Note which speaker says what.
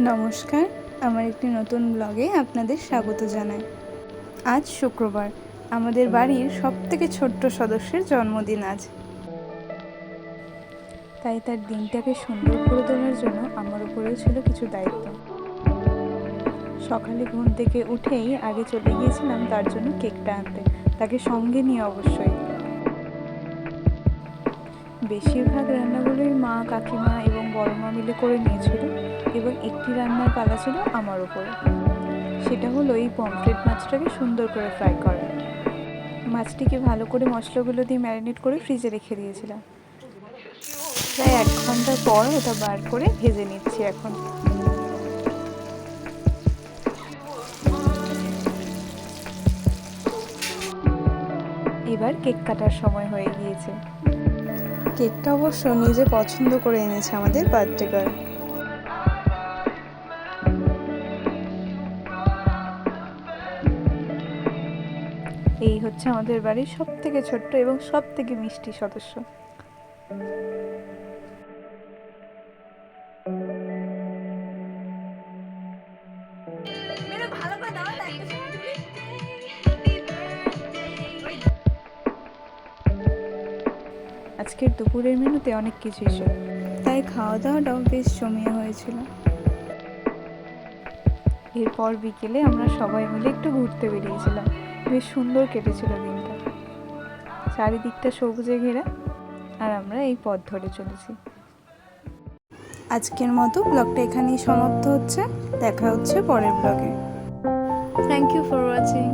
Speaker 1: নমস্কার, আমার একটি নতুন ব্লগে আপনাদের স্বাগত জানাই। আজ শুক্রবার, আমাদের বাড়ির সবথেকে ছোট্ট সদস্যের জন্মদিন আজ। তাই তার দিনটাকে সুন্দর করে তোলার জন্য আমার উপরেও ছিল কিছু দায়িত্ব। সকালে ঘুম থেকে উঠেই আগে চলে গিয়েছিলাম তার জন্য কেকটা আনতে, তাকে সঙ্গে নিয়ে অবশ্যই। বেশিরভাগ রান্নাগুলোই মা, কাকিমা এবং বড় মা মিলে করে নিয়েছিল এবং একটি রান্নার পালা ছিল আমার উপরে। সেটা হলো এই পমফ্রেট মাছটাকে সুন্দর করে ফ্রাই করা। মাছটিকে ভালো করে মশলাগুলো দিয়ে ম্যারিনেট করে ফ্রিজে রেখে দিয়েছিলাম। প্রায় 1 ঘন্টা পর ওটা বার করে ভেজে নিচ্ছি এখন। এবার কেক কাটার সময় হয়ে গিয়েছে। কেকটা অবশ্য নিজে পছন্দ করে এনেছে আমাদের বার্থডে গার্ল। এই হচ্ছে আমাদের বাড়ির সবথেকে ছোট্ট এবং সবথেকে মিষ্টি সদস্য। আজকের দুপুরের মেনুতে অনেক কিছুই ছিল, তাই খাওয়া দাওয়াটাও বেশ জমিয়ে হয়েছিল। এরপর বিকেলে আমরা সবাই মিলে একটু ঘুরতে বেরিয়েছিলাম। বেশ সুন্দর কেটেছিল দিনটা, চারিদিকটা সবুজে ঘেরা, আর আমরা এই পথ ধরে চলেছি। আজকের মতো ব্লগটা এখানেই সমাপ্ত হচ্ছে। দেখা হচ্ছে পরের ব্লগে। Thank you for watching.